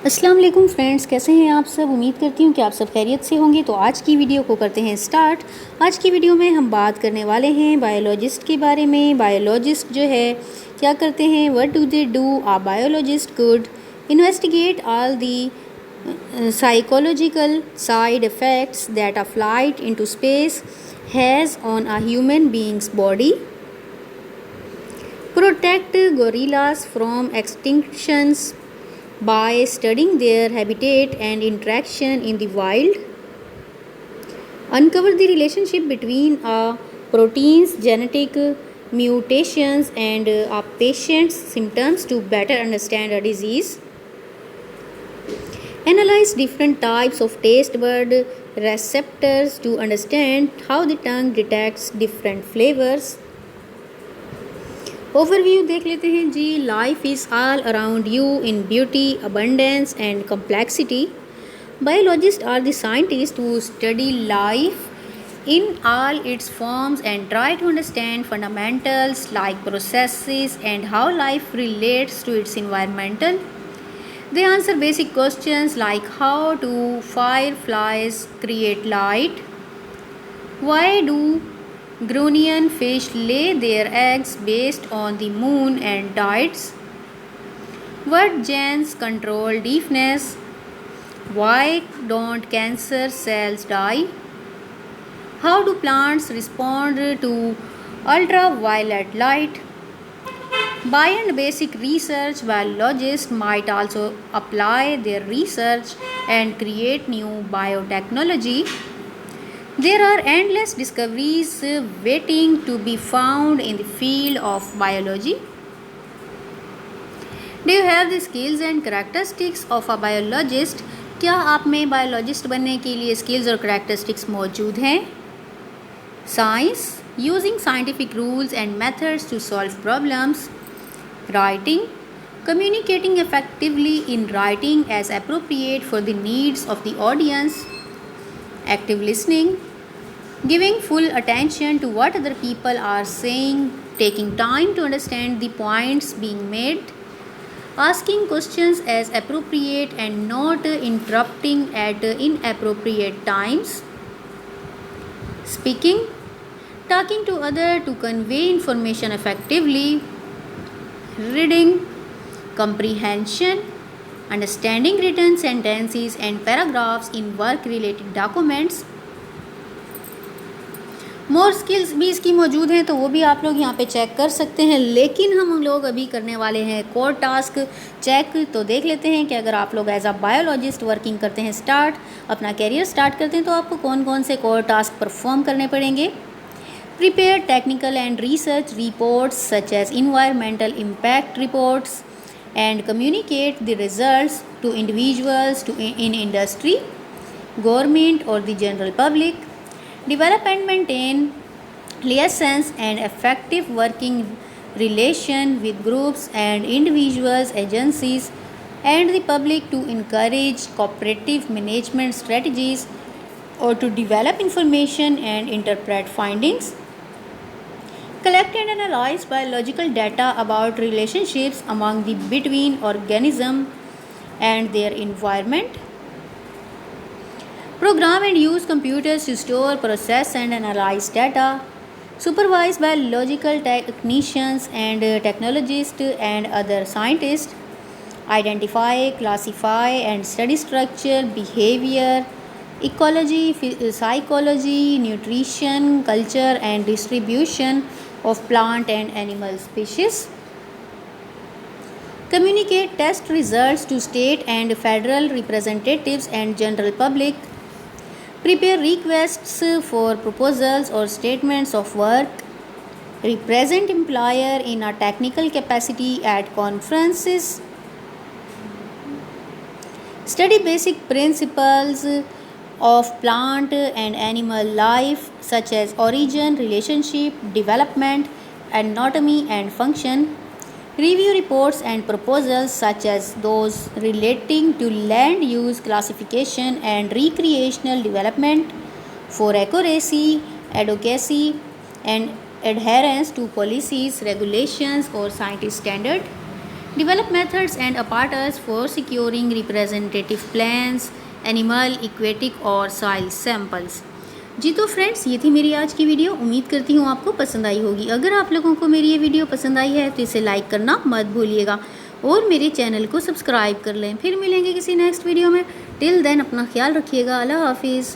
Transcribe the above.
अस्सलाम वालेकुम फ्रेंड्स, कैसे हैं आप सब। उम्मीद करती हूँ कि आप सब खैरियत से होंगे। तो आज की वीडियो को करते हैं स्टार्ट। आज की वीडियो में हम बात करने वाले हैं बायोलॉजिस्ट के बारे में। बायोलॉजिस्ट जो है क्या करते हैं, what do they do. A biologist could investigate all the psychological side effects that a flight into space has on a human being's body, protect gorillas from extinctions by studying their habitat and interaction in the wild, uncover the relationship between a protein's genetic mutations and a patient's symptoms to better understand a disease, analyze different types of taste bud receptors to understand how the tongue detects different flavors. Overview देख लेते हैं जी। Life is all around you in beauty, abundance and complexity. Biologist are the scientists who study life in all its forms and try to understand fundamentals like processes and how life relates to its environmental. They answer basic questions like how do fireflies create light, why do Grunion fish lay their eggs based on the moon and tides, what genes control deafness, why don't cancer cells die, how do plants respond to ultraviolet light. Beyond basic research, biologists might also apply their research and create new biotechnology. There are endless discoveries waiting to be found in the field of biology. Do you have the skills and characteristics of a biologist? क्या आप में biologist बनने के लिए skills और characteristics मौजूद हैं? Science, using scientific rules and methods to solve problems. Writing, communicating effectively in writing as appropriate for the needs of the audience. Active listening, giving full attention to what other people are saying, taking time to understand the points being made, asking questions as appropriate and not interrupting at inappropriate times. Speaking, talking to others to convey information effectively. Reading, comprehension, understanding written sentences and paragraphs in work related documents. More skills भी इसकी मौजूद हैं, तो वो भी आप लोग यहाँ पे चेक कर सकते हैं। लेकिन हम लोग अभी करने वाले हैं कोर टास्क चेक। तो देख लेते हैं कि अगर आप लोग एज अ बायोलॉजिस्ट वर्किंग करते हैं, अपना कैरियर स्टार्ट करते हैं, तो आपको कौन कौन से कोर टास्क परफॉर्म करने पड़ेंगे। Prepare technical and research reports such as environmental impact reports and communicate the results to individuals in industry, government or the general public. Develop and maintain liaisons and effective working relation with groups and individuals, agencies and the public to encourage cooperative management strategies or to develop information and interpret findings. Collect and analyze biological data about relationships among the between organisms and their environment. Program and use computers to store, process and analyze data. Supervise biological technicians and technologists and other scientists. Identify, classify and study structure, behavior, ecology, psychology, nutrition, culture and distribution of plant and animal species. Communicate test results to state and federal representatives and general public. Prepare requests for proposals or statements of work. Represent employer in a technical capacity at conferences. Study basic principles of plant and animal life such as origin, relationship, development, anatomy and function. Review reports and proposals such as those relating to land use classification and recreational development for accuracy, advocacy and adherence to policies, regulations or scientific standard. develop methods and apparatus for securing representative plants, animal, aquatic और soil samples। जी तो friends, ये थी मेरी आज की video. उम्मीद करती हूँ आपको पसंद आई होगी। अगर आप लोगों को मेरी ये वीडियो पसंद आई है तो इसे लाइक करना मत भूलिएगा और मेरे चैनल को सब्सक्राइब कर लें। फिर मिलेंगे किसी नेक्स्ट वीडियो में। टिल देन अपना ख्याल रखिएगा। अल्लाह हाफिज़।